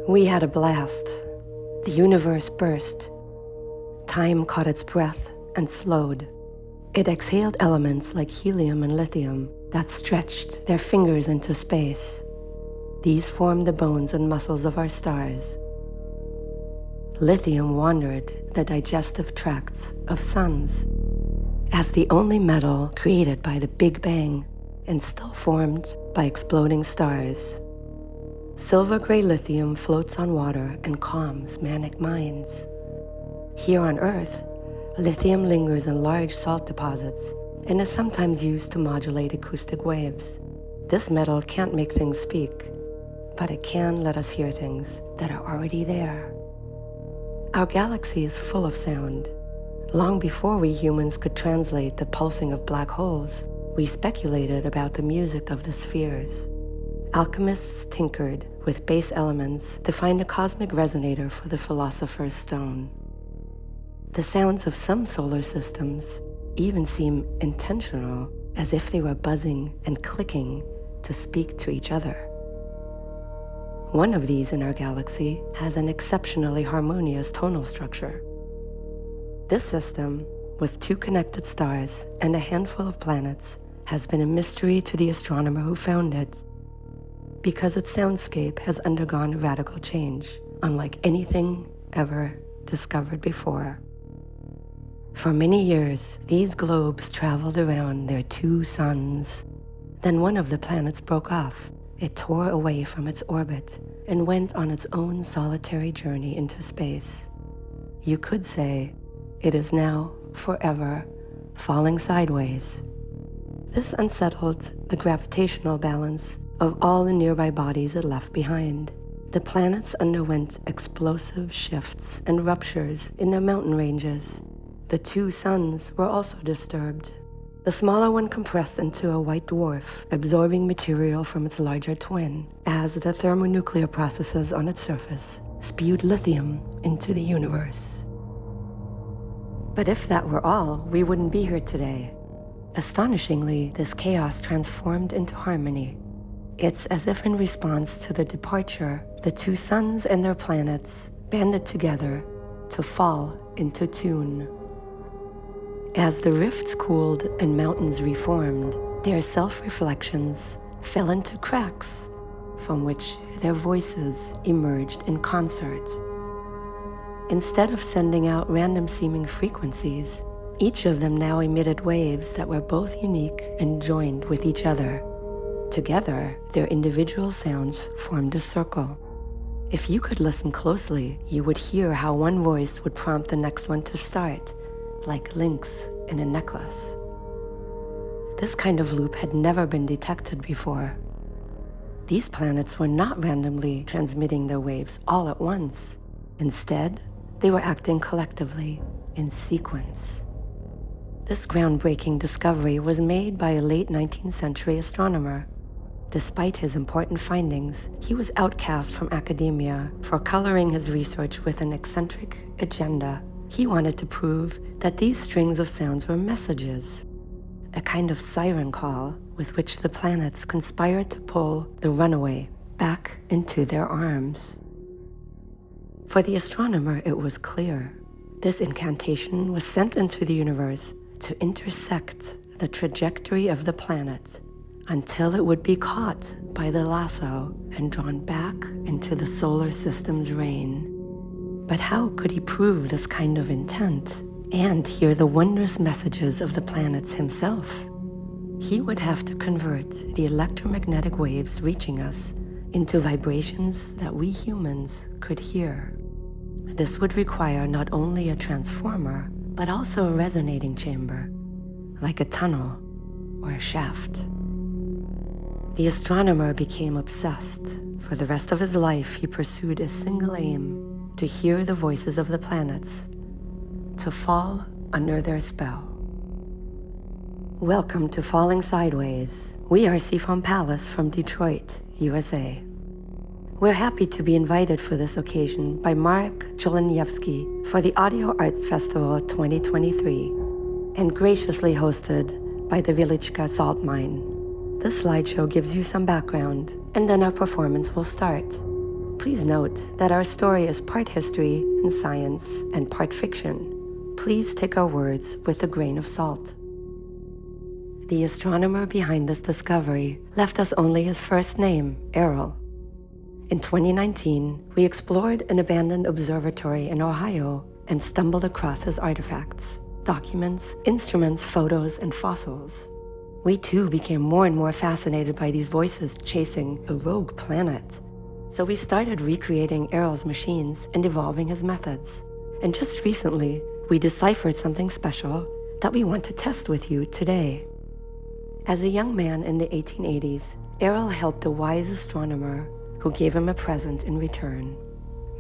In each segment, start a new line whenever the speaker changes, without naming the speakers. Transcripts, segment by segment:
We had a blast. The universe burst. Time caught its breath and slowed. It exhaled elements like helium and lithium that stretched their fingers into space. These formed the bones and muscles of our stars. Lithium wandered the digestive tracts of suns. As the only metal created by the Big Bang and still formed by exploding stars, silver-gray lithium floats on water and calms manic minds. Here on Earth, lithium lingers in large salt deposits and is sometimes used to modulate acoustic waves. This metal can't make things speak, but it can let us hear things that are already there. Our galaxy is full of sound. Long before we humans could translate the pulsing of black holes, we speculated about the music of the spheres. Alchemists tinkered with base elements to find a cosmic resonator for the philosopher's stone. The sounds of some solar systems even seem intentional, as if they were buzzing and clicking to speak to each other. One of these in our galaxy has an exceptionally harmonious tonal structure. This system, with 2 connected stars and a handful of planets, has been a mystery to the astronomer who found it, because its soundscape has undergone radical change, unlike anything ever discovered before. For many years, these globes traveled around their 2 suns. Then one of the planets broke off. It tore away from its orbit and went on its own solitary journey into space. You could say it is now forever falling sideways. This unsettled the gravitational balance of all the nearby bodies it left behind. The planets underwent explosive shifts and ruptures in their mountain ranges. The 2 suns were also disturbed. The smaller one compressed into a white dwarf, absorbing material from its larger twin, as the thermonuclear processes on its surface spewed lithium into the universe. But if that were all, we wouldn't be here today. Astonishingly, this chaos transformed into harmony. It's as if in response to the departure, the 2 suns and their planets banded together to fall into tune. As the rifts cooled and mountains reformed, their self-reflections fell into cracks from which their voices emerged in concert. Instead of sending out random-seeming frequencies, each of them now emitted waves that were both unique and joined with each other. Together, their individual sounds formed a circle. If you could listen closely, you would hear how one voice would prompt the next one to start, like links in a necklace. This kind of loop had never been detected before. These planets were not randomly transmitting their waves all at once. Instead, they were acting collectively in sequence. This groundbreaking discovery was made by a late 19th century astronomer. Despite his important findings, he was outcast from academia for coloring his research with an eccentric agenda. He wanted to prove that these strings of sounds were messages, a kind of siren call with which the planets conspired to pull the runaway back into their arms. For the astronomer, it was clear. This incantation was sent into the universe to intersect the trajectory of the planet until it would be caught by the lasso and drawn back into the solar system's reign. But how could he prove this kind of intent and hear the wondrous messages of the planets himself? He would have to convert the electromagnetic waves reaching us into vibrations that we humans could hear. This would require not only a transformer, but also a resonating chamber, like a tunnel or a shaft. The astronomer became obsessed. For the rest of his life, he pursued a single aim: to hear the voices of the planets, to fall under their spell. Welcome to Falling Sideways. We are Seafoam Palace from Detroit, USA. We're happy to be invited for this occasion by Mark Joleniewski for the Audio Arts Festival 2023 and graciously hosted by the Velichka Salt Mine. This slideshow gives you some background, and then our performance will start. Please note that our story is part history and science and part fiction. Please take our words with a grain of salt. The astronomer behind this discovery left us only his first name, Errol. In 2019, we explored an abandoned observatory in Ohio and stumbled across his artifacts, documents, instruments, photos, and fossils. We too became more and more fascinated by these voices chasing a rogue planet. So we started recreating Errol's machines and evolving his methods. And just recently, we deciphered something special that we want to test with you today. As a young man in the 1880s, Errol helped a wise astronomer who gave him a present in return.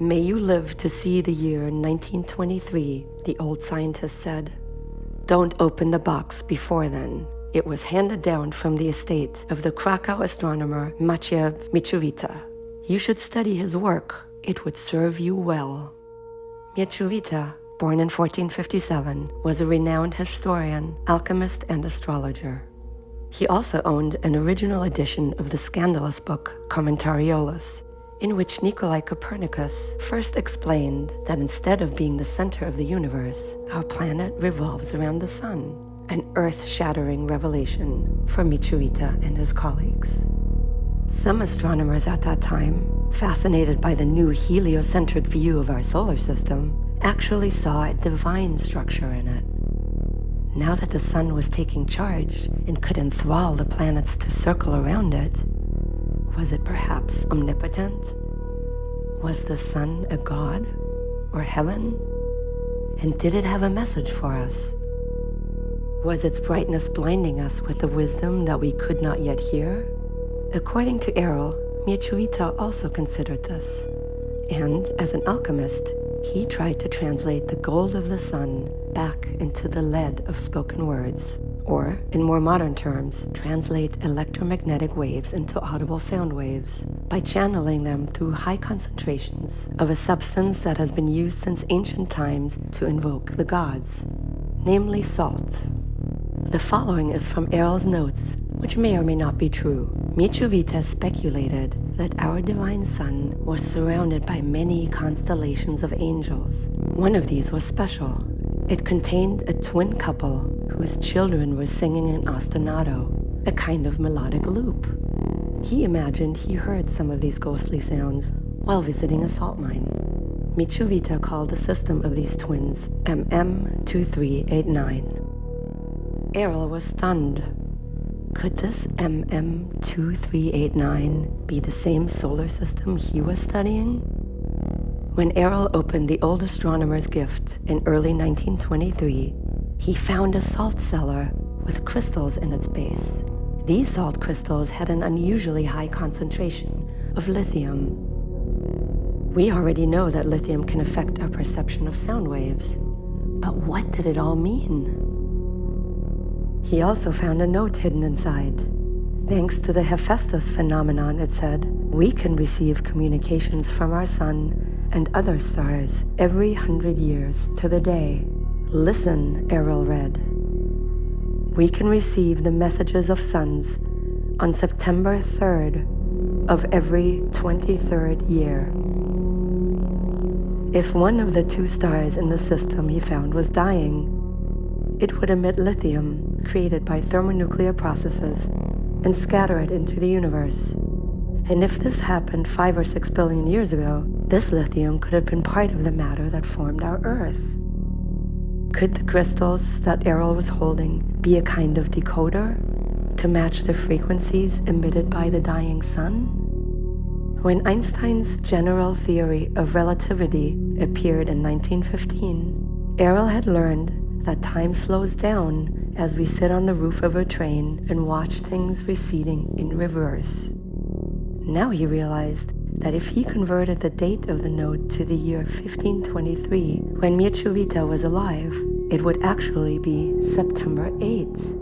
"May you live to see the year 1923, the old scientist said. "Don't open the box before then. It was handed down from the estate of the Krakow astronomer Maciej Mieczowita. You should study his work. It would serve you well." Mieczowita, born in 1457, was a renowned historian, alchemist, and astrologer. He also owned an original edition of the scandalous book Commentariolus, in which Nikolai Copernicus first explained that instead of being the center of the universe, our planet revolves around the sun, an earth-shattering revelation for Mieczowita and his colleagues. Some astronomers at that time, fascinated by the new heliocentric view of our solar system, actually saw a divine structure in it. Now that the sun was taking charge and could enthrall the planets to circle around it, was it perhaps omnipotent? Was the sun a god or heaven? And did it have a message for us? Was its brightness blinding us with a wisdom that we could not yet hear? According to Errol, Mieczowita also considered this, and as an alchemist, he tried to translate the gold of the sun back into the lead of spoken words, or, in more modern terms, translate electromagnetic waves into audible sound waves by channeling them through high concentrations of a substance that has been used since ancient times to invoke the gods, namely salt. The following is from Errol's notes, which may or may not be true. Mieczowita speculated that our divine sun was surrounded by many constellations of angels. One of these was special. It contained a twin couple whose children were singing an ostinato, a kind of melodic loop. He imagined he heard some of these ghostly sounds while visiting a salt mine. Mieczowita called the system of these twins MM2389. Errol was stunned. Could this MM2389 be the same solar system he was studying? When Errol opened the old astronomer's gift in early 1923, he found a salt cellar with crystals in its base. These salt crystals had an unusually high concentration of lithium. We already know that lithium can affect our perception of sound waves, but what did it all mean? He also found a note hidden inside. Thanks to the Hephaestus phenomenon, it said, we can receive communications from our sun and other stars every 100 years to the day. Listen, Errol read. We can receive the messages of suns on September 3rd of every 23rd year. If one of the two stars in the system he found was dying, it would emit lithium created by thermonuclear processes and scatter it into the universe. And if this happened 5 or 6 billion years ago, this lithium could have been part of the matter that formed our Earth. Could the crystals that Errol was holding be a kind of decoder to match the frequencies emitted by the dying sun? When Einstein's general theory of relativity appeared in 1915, Errol had learned that time slows down as we sit on the roof of a train and watch things receding in reverse. Now he realized that if he converted the date of the note to the year 1523, when Mieczowita was alive, it would actually be September 8th.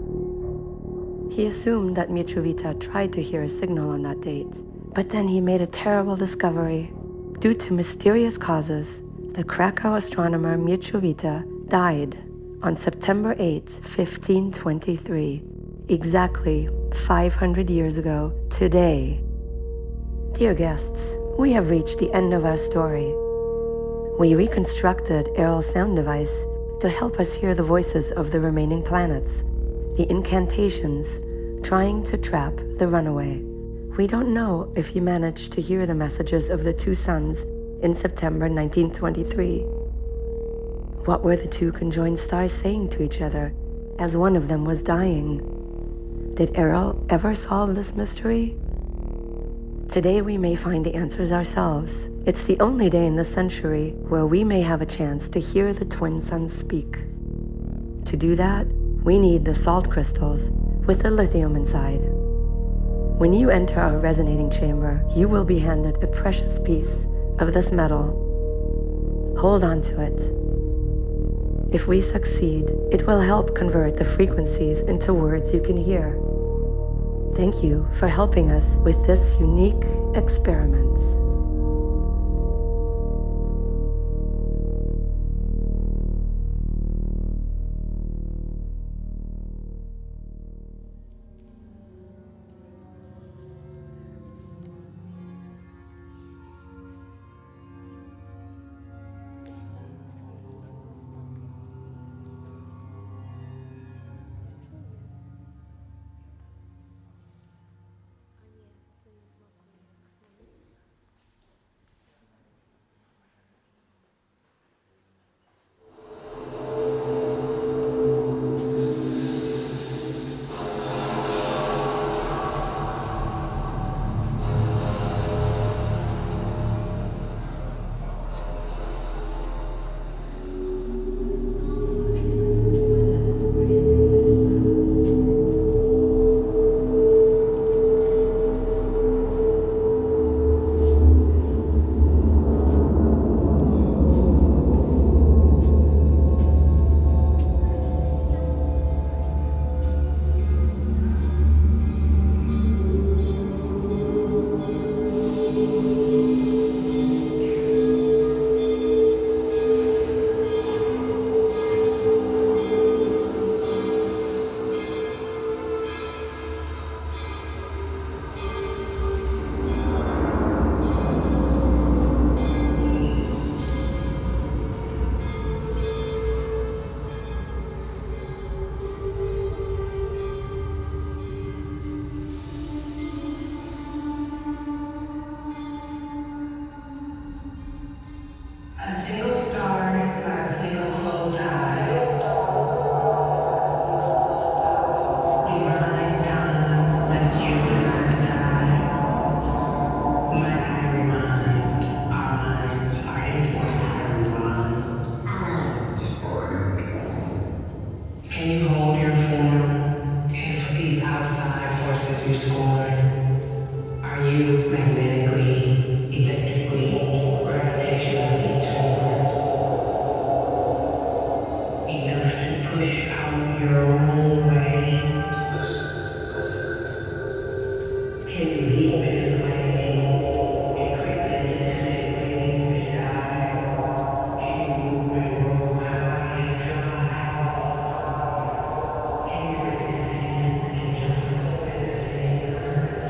He assumed that Mieczowita tried to hear a signal on that date, but then he made a terrible discovery. Due to mysterious causes, the Krakow astronomer Mieczowita died on September 8, 1523, exactly 500 years ago today. Dear guests, We have reached the end of our story. We reconstructed Errol's sound device to help us hear the voices of the remaining planets, the incantations trying to trap the runaway. We don't know if you managed to hear the messages of the two suns in September 1923. What were the two conjoined stars saying to each other as one of them was dying? Did Errol ever solve this mystery? Today we may find the answers ourselves. It's the only day in this century where we may have a chance to hear the twin suns speak. To do that, we need the salt crystals with the lithium inside. When you enter our resonating chamber, you will be handed a precious piece of this metal. Hold on to it. If we succeed, it will help convert the frequencies into words you can hear. Thank you for helping us with this unique experiment.
A single star, like a single closed eye. Divine dawn, lest you and I die. My ivory mind, our minds are intertwined, ivory blind. Can you hold your form if these outside forces you scorn? Are you magnetically, electrically, gravitationally torn? Enough to push out your own way? Can you leap this way? Encrypted infinite wave and I? Can you move and grow high and fly? Can you really stand and jump at the same current?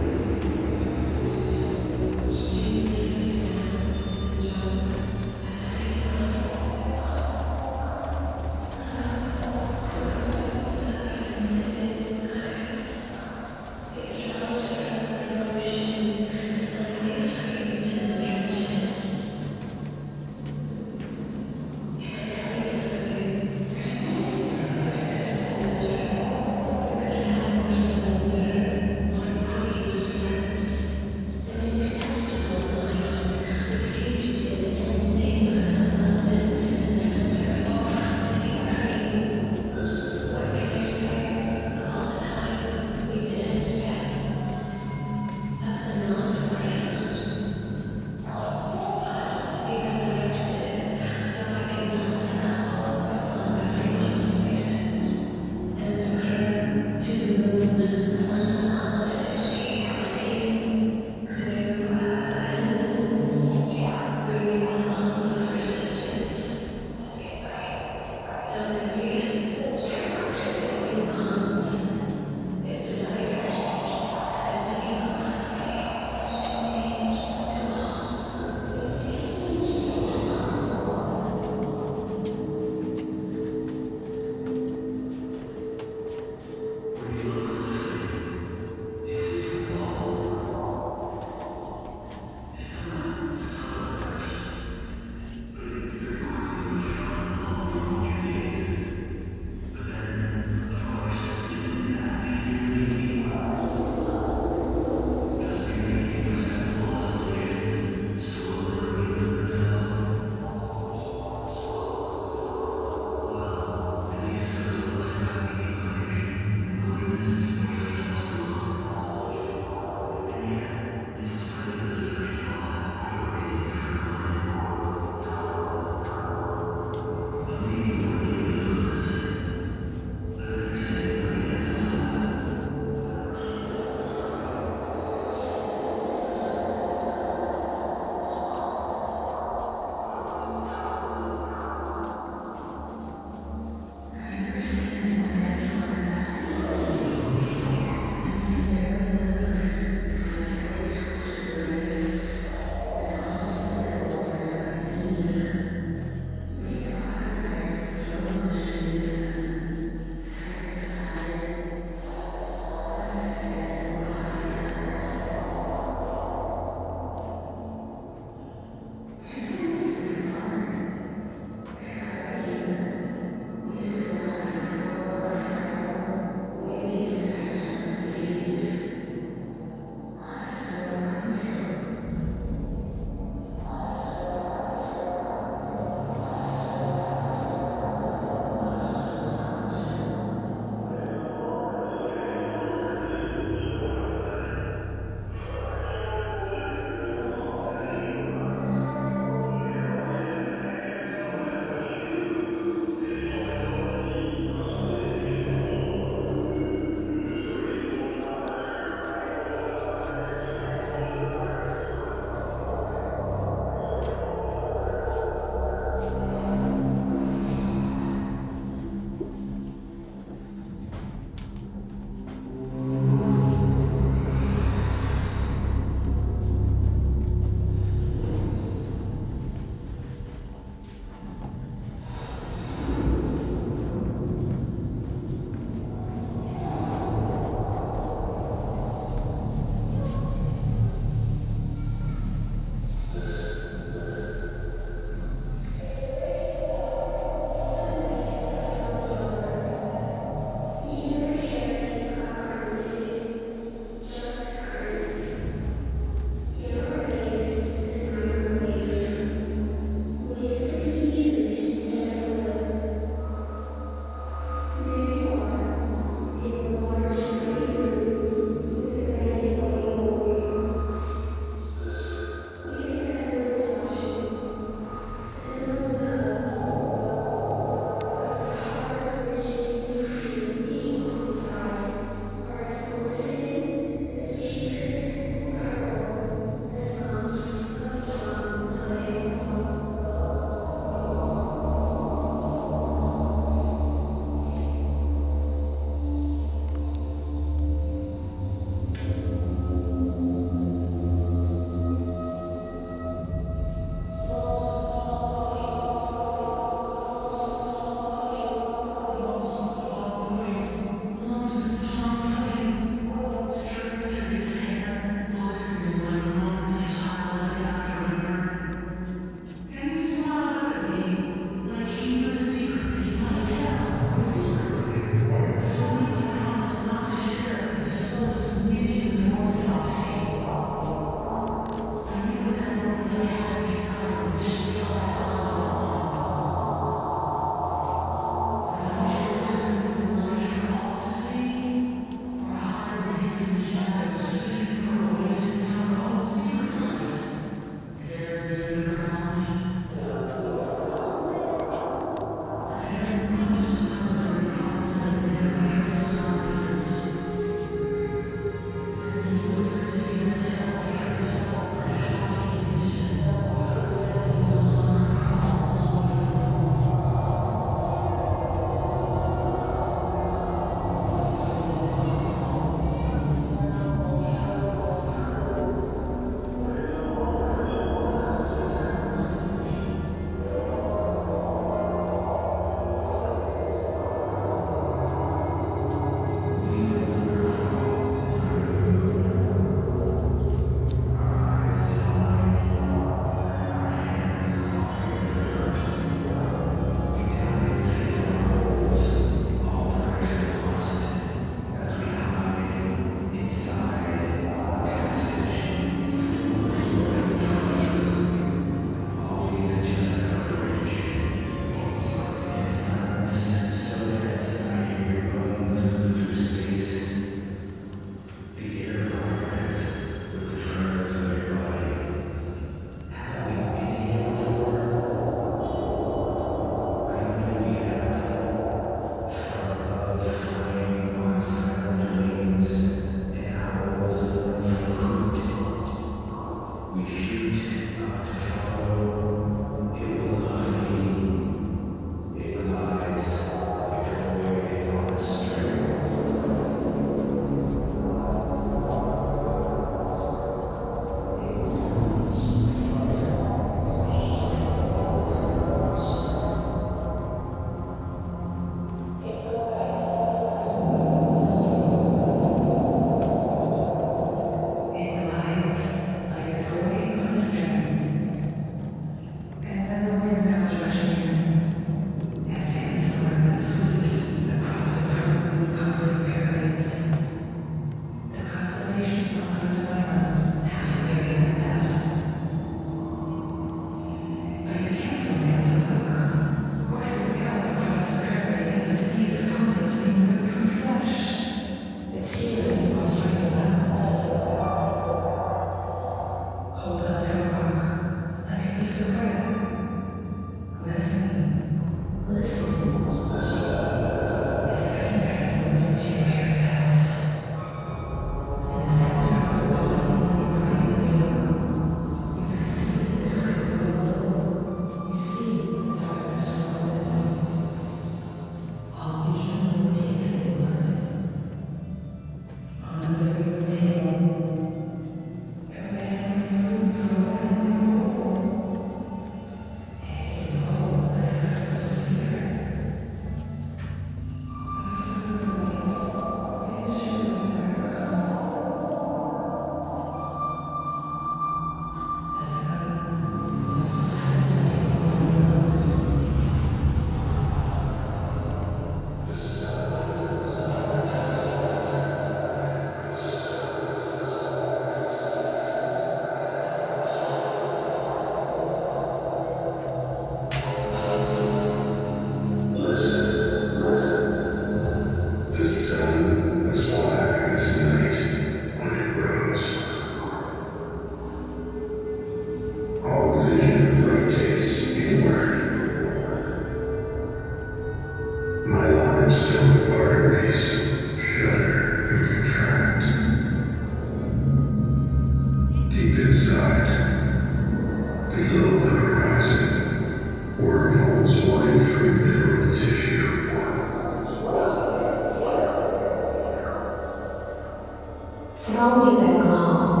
Throw me that globe.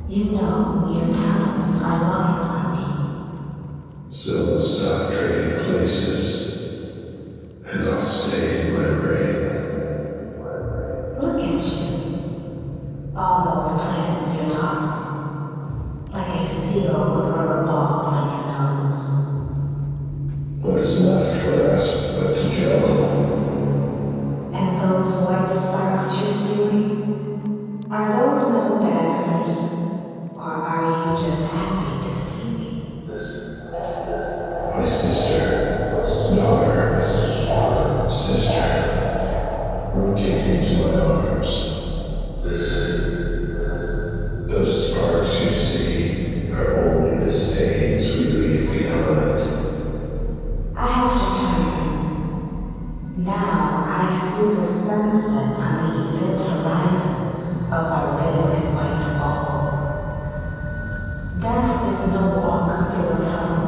You know your tunnels are lost on me.
So we'll stop trading places, and I'll stay in my ring.
Look at you. All those planets you're tossing. Like a seal with rubber balls on your nose.
What is left for us but to jello?
And those white sparks you're spewing? Are those metal daggers? Or are you just happy to see me?
My sister, daughter, sister, rotate into my arms. Listen, those sparks you see are only the stains we leave behind.
I have to turn. Now I see the sunset on the event horizon of our red and white ball. Death is no walk through a tunnel.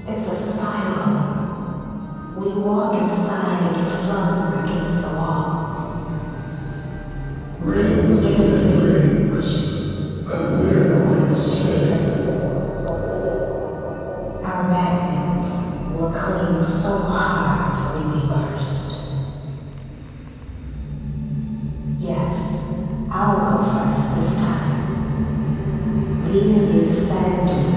It's a spiral. We walk inside and get flung against the walls.
Rings within rings, but we're the ones spinning.
Our magnets will cling so hard when we burst. Yes, I'll go first this time, leaving you the sand dunes